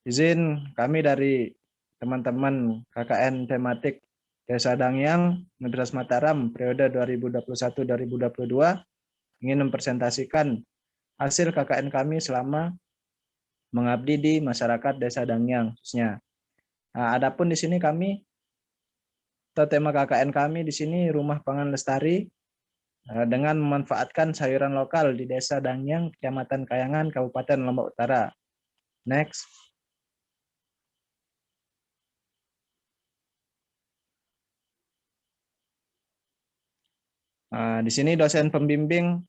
Izin kami dari teman-teman KKN tematik Desa Dangyang, Universitas Mataram periode 2021-2022 ingin mempresentasikan hasil KKN kami selama mengabdi di masyarakat Desa Dangyang khususnya. Nah, adapun di sini kami atau tema KKN kami di sini Rumah Pangan Lestari dengan memanfaatkan sayuran lokal di Desa Dangyang, Kecamatan Kayangan, Kabupaten Lombok Utara. Next. Nah, di sini dosen pembimbing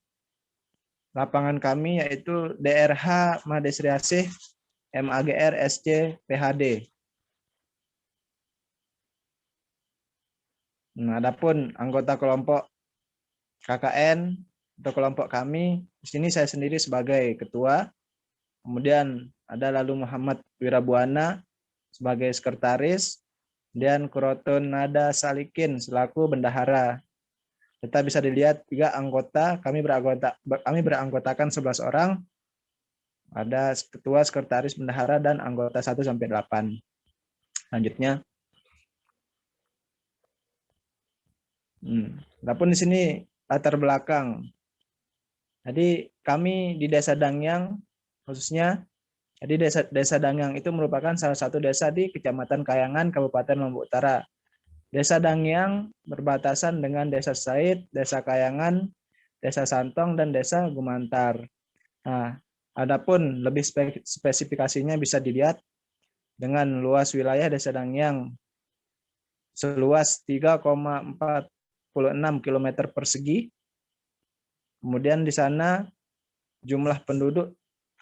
lapangan kami yaitu DRH Madesri Asih MAGR SC PhD. Nah, adapun anggota kelompok KKN atau kelompok kami, di sini saya sendiri sebagai ketua, kemudian ada lalu Muhammad Wirabuana sebagai sekretaris, dan Kuroton Nada Salikin selaku bendahara. Kita bisa dilihat 3 anggota, kami beranggotakan 11 orang, ada ketua, sekretaris, bendahara, dan anggota 1-8. Lanjutnya. Adapun di sini latar belakang. Jadi kami di Desa Dangyang khususnya, jadi Desa Dangyang itu merupakan salah satu desa di Kecamatan Kayangan, Kabupaten Lombok Utara. Desa Dangyang berbatasan dengan Desa Said, Desa Kayangan, Desa Santong, dan Desa Gumantar. Nah, adapun lebih spesifikasinya bisa dilihat dengan luas wilayah Desa Dangyang seluas 3,46 km persegi. Kemudian di sana jumlah penduduk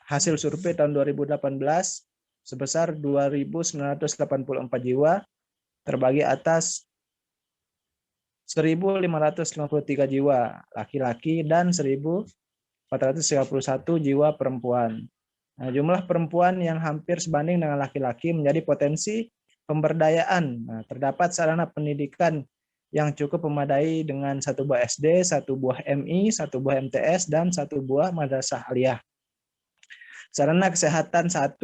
hasil survei tahun 2018 sebesar 2.984 jiwa, terbagi atas 1.553 jiwa laki-laki dan 1.431 jiwa perempuan. Nah, jumlah perempuan yang hampir sebanding dengan laki-laki menjadi potensi pemberdayaan. Nah, terdapat sarana pendidikan yang cukup memadai dengan 1 buah SD, 1 buah MI, 1 buah MTS, dan 1 buah madrasah aliyah. Sarana kesehatan 1,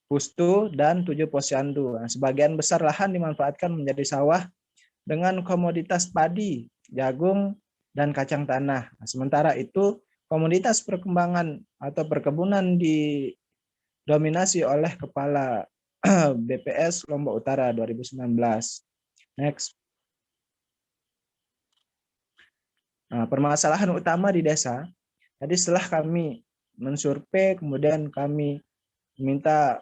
pustu, dan 7 posyandu. Nah, sebagian besar lahan dimanfaatkan menjadi sawah dengan komoditas padi, jagung, dan kacang tanah. Nah, sementara itu, komoditas perkembangan atau perkebunan didominasi oleh Kepala BPS Lombok Utara 2019. Next. Nah, permasalahan utama di desa, jadi setelah kami mensurvei, kemudian kami minta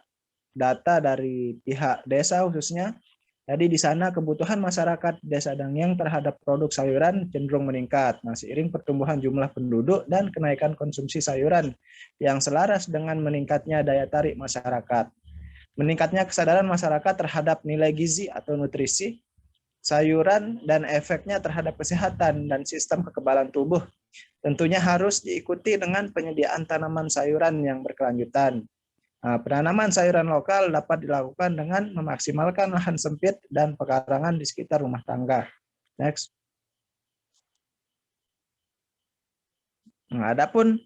data dari pihak desa khususnya, jadi di sana kebutuhan masyarakat Desa Dangyang terhadap produk sayuran cenderung meningkat. Nah, seiring pertumbuhan jumlah penduduk dan kenaikan konsumsi sayuran yang selaras dengan meningkatnya daya tarik masyarakat. Meningkatnya kesadaran masyarakat terhadap nilai gizi atau nutrisi sayuran dan efeknya terhadap kesehatan dan sistem kekebalan tubuh tentunya harus diikuti dengan penyediaan tanaman sayuran yang berkelanjutan. Nah, penanaman sayuran lokal dapat dilakukan dengan memaksimalkan lahan sempit dan pekarangan di sekitar rumah tangga. Next. Nah, adapun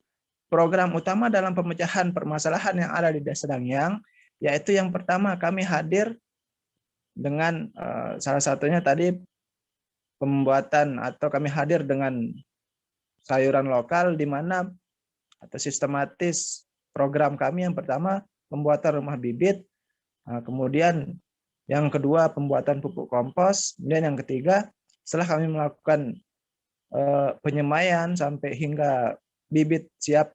program utama dalam pemecahan permasalahan yang ada di Desa Dangyang, yaitu yang pertama kami hadir dengan salah satunya tadi pembuatan atau kami hadir dengan sayuran lokal di mana atau sistematis program kami yang pertama pembuatan rumah bibit, kemudian yang kedua pembuatan pupuk kompos, kemudian yang ketiga setelah kami melakukan penyemaian sampai hingga bibit siap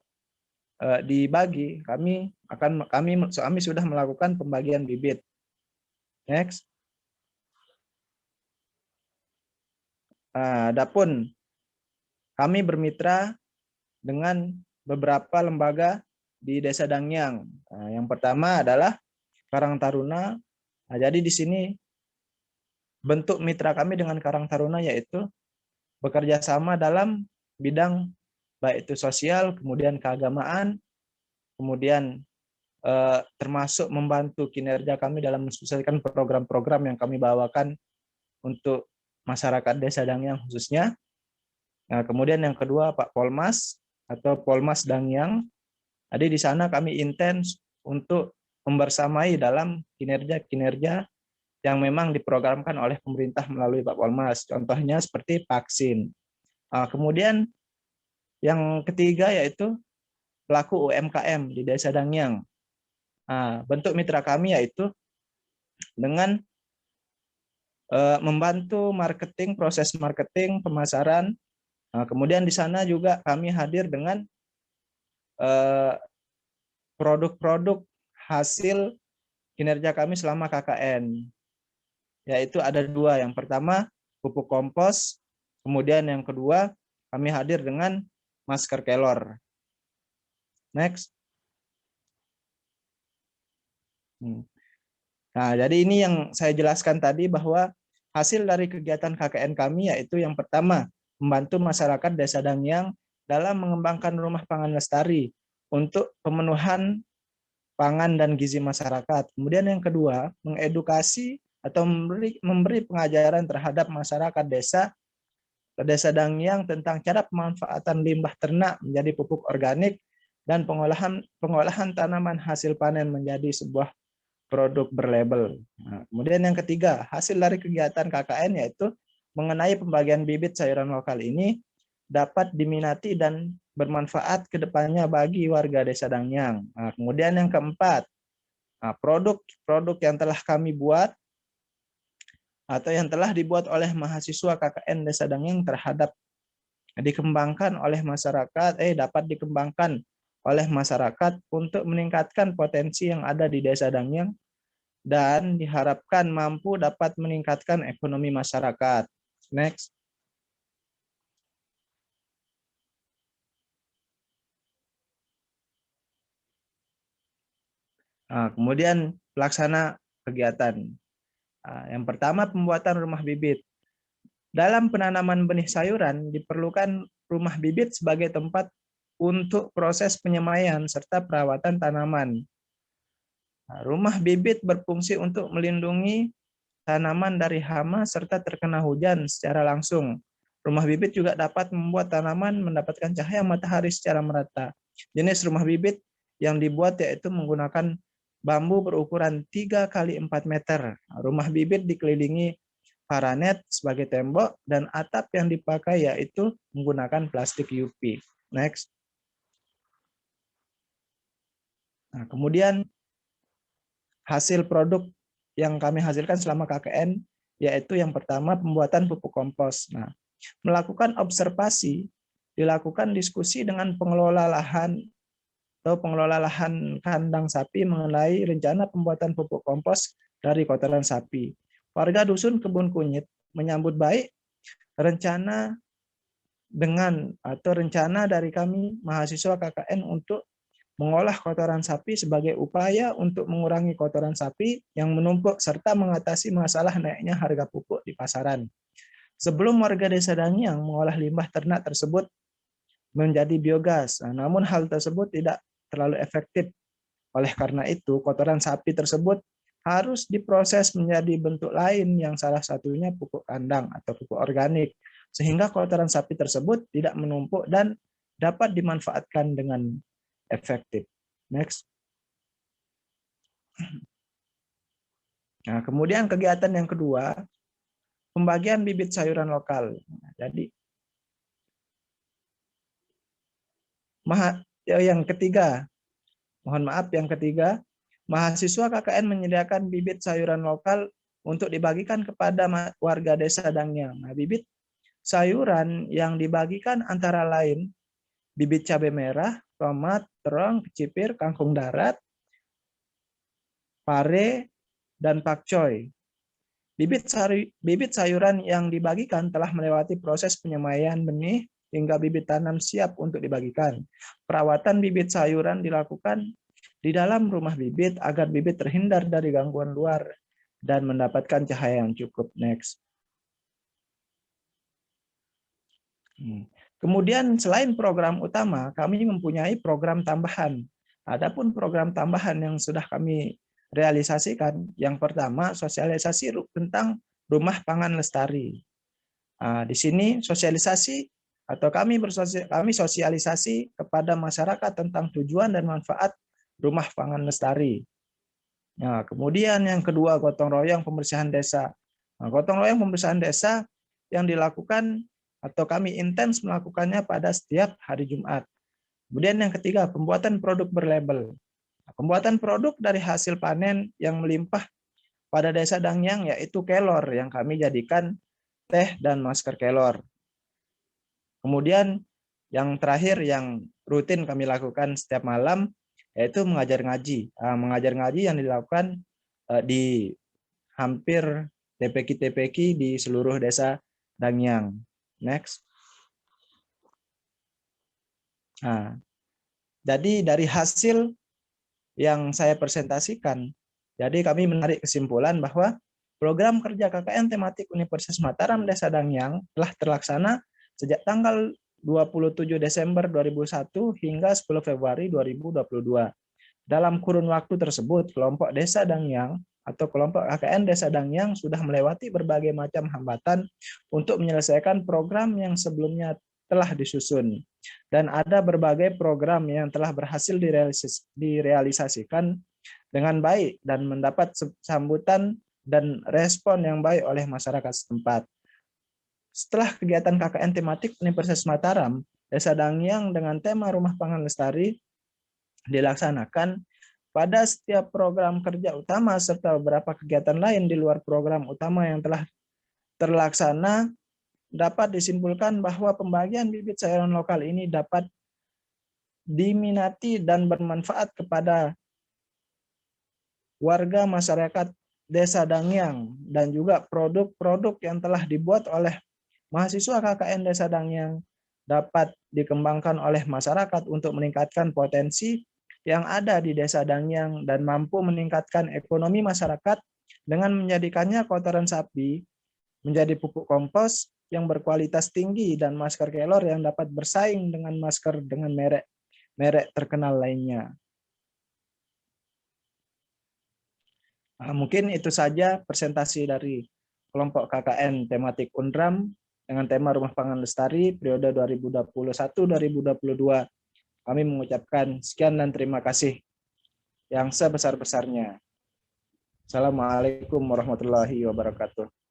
dibagi, kami sudah melakukan pembagian bibit. Next. Adapun kami bermitra dengan beberapa lembaga di Desa Dangyang. Yang pertama adalah Karang Taruna. Nah, jadi di sini bentuk mitra kami dengan Karang Taruna yaitu bekerja sama dalam bidang baik itu sosial, kemudian keagamaan, kemudian termasuk membantu kinerja kami dalam mensukseskan program-program yang kami bawakan untuk masyarakat Desa Dangyang khususnya. Nah, kemudian yang kedua Pak Polmas atau Polmas Dangyang. Jadi di sana kami intens untuk membersamai dalam kinerja-kinerja yang memang diprogramkan oleh pemerintah melalui Bapolmas. Contohnya seperti vaksin. Kemudian yang ketiga yaitu pelaku UMKM di Desa Dangyang. Bentuk mitra kami yaitu dengan membantu marketing, proses marketing, pemasaran. Kemudian di sana juga kami hadir dengan produk-produk hasil kinerja kami selama KKN. Yaitu ada dua. Yang pertama pupuk kompos, kemudian yang kedua kami hadir dengan masker kelor. Next. Nah, jadi ini yang saya jelaskan tadi bahwa hasil dari kegiatan KKN kami yaitu yang pertama membantu masyarakat Desa Dangyang dalam mengembangkan rumah pangan lestari untuk pemenuhan pangan dan gizi masyarakat. Kemudian yang kedua, mengedukasi atau memberi pengajaran terhadap masyarakat Desa Dangyang tentang cara pemanfaatan limbah ternak menjadi pupuk organik dan pengolahan tanaman hasil panen menjadi sebuah produk berlabel. Kemudian yang ketiga, hasil dari kegiatan KKN yaitu mengenai pembagian bibit sayuran lokal ini dapat diminati dan bermanfaat ke depannya bagi warga Desa Dangyang. Kemudian yang keempat, produk-produk yang telah kami buat atau yang telah dibuat oleh mahasiswa KKN Desa Dangyang dapat dikembangkan oleh masyarakat untuk meningkatkan potensi yang ada di Desa Dangyang dan diharapkan mampu dapat meningkatkan ekonomi masyarakat. Next. Kemudian pelaksana kegiatan. Yang pertama pembuatan rumah bibit. Dalam penanaman benih sayuran diperlukan rumah bibit sebagai tempat untuk proses penyemaian serta perawatan tanaman. Rumah bibit berfungsi untuk melindungi tanaman dari hama serta terkena hujan secara langsung. Rumah bibit juga dapat membuat tanaman mendapatkan cahaya matahari secara merata. Jenis rumah bibit yang dibuat yaitu menggunakan bambu berukuran 3 x 4 meter. Rumah bibit dikelilingi paranet sebagai tembok dan atap yang dipakai yaitu menggunakan plastik UV. Next. Kemudian hasil produk yang kami hasilkan selama KKN yaitu yang pertama pembuatan pupuk kompos. Melakukan observasi, dilakukan diskusi dengan pengelola lahan atau pengelola lahan kandang sapi mengenai rencana pembuatan pupuk kompos dari kotoran sapi. Warga dusun Kebun Kunyit menyambut baik rencana dari kami mahasiswa KKN untuk mengolah kotoran sapi sebagai upaya untuk mengurangi kotoran sapi yang menumpuk serta mengatasi masalah naiknya harga pupuk di pasaran. Sebelum warga Desa Dangyang mengolah limbah ternak tersebut menjadi biogas, namun hal tersebut tidak terlalu efektif. Oleh karena itu, kotoran sapi tersebut harus diproses menjadi bentuk lain yang salah satunya pupuk kandang atau pupuk organik, sehingga kotoran sapi tersebut tidak menumpuk dan dapat dimanfaatkan dengan efektif. Next. Kemudian kegiatan yang kedua, pembagian bibit sayuran lokal. Jadi yang ketiga, mahasiswa KKN menyediakan bibit sayuran lokal untuk dibagikan kepada warga Desa Dangyang. Bibit sayuran yang dibagikan antara lain bibit cabai merah, tomat, terong, kecipir, kangkung darat, pare, dan pakcoy. Bibit sayuran yang dibagikan telah melewati proses penyemaian benih hingga bibit tanam siap untuk dibagikan. Perawatan bibit sayuran dilakukan di dalam rumah bibit agar bibit terhindar dari gangguan luar dan mendapatkan cahaya yang cukup. Next. Kemudian selain program utama, kami mempunyai program tambahan. Adapun program tambahan yang sudah kami realisasikan, yang pertama sosialisasi tentang rumah pangan lestari. Di sini sosialisasi atau kami sosialisasi kepada masyarakat tentang tujuan dan manfaat rumah pangan lestari. Nah, kemudian yang kedua, gotong royong pembersihan desa. Nah, gotong royong pembersihan desa yang dilakukan atau kami intens melakukannya pada setiap hari Jumat. Kemudian yang ketiga, pembuatan produk berlabel. Nah, pembuatan produk dari hasil panen yang melimpah pada desa Dangyang yaitu kelor yang kami jadikan teh dan masker kelor. Kemudian yang terakhir yang rutin kami lakukan setiap malam yaitu mengajar ngaji. Mengajar ngaji yang dilakukan di hampir TPQ-TPQ di seluruh desa Dangyang. Next. Nah, jadi dari hasil yang saya presentasikan, jadi kami menarik kesimpulan bahwa program kerja KKN tematik Universitas Mataram Desa Dangyang telah terlaksana sejak tanggal 27 Desember 2001 hingga 10 Februari 2022. Dalam kurun waktu tersebut, kelompok Desa Dangyang atau kelompok KKN Desa Dangyang sudah melewati berbagai macam hambatan untuk menyelesaikan program yang sebelumnya telah disusun. Dan ada berbagai program yang telah berhasil direalisasikan dengan baik dan mendapat sambutan dan respon yang baik oleh masyarakat setempat. Setelah kegiatan KKN tematik Universitas Mataram, Desa Dangyang dengan tema Rumah Pangan Lestari dilaksanakan pada setiap program kerja utama serta beberapa kegiatan lain di luar program utama yang telah terlaksana, dapat disimpulkan bahwa pembagian bibit sayuran lokal ini dapat diminati dan bermanfaat kepada warga masyarakat Desa Dangyang dan juga produk-produk yang telah dibuat oleh mahasiswa KKN Desa Dangyang dapat dikembangkan oleh masyarakat untuk meningkatkan potensi yang ada di Desa Dangyang dan mampu meningkatkan ekonomi masyarakat dengan menjadikannya kotoran sapi menjadi pupuk kompos yang berkualitas tinggi dan masker kelor yang dapat bersaing dengan masker dengan merek terkenal lainnya. Nah, mungkin itu saja presentasi dari kelompok KKN tematik UNRAM dengan tema Rumah Pangan Lestari periode 2021-2022. Kami mengucapkan sekian dan terima kasih yang sebesar-besarnya. Assalamualaikum warahmatullahi wabarakatuh.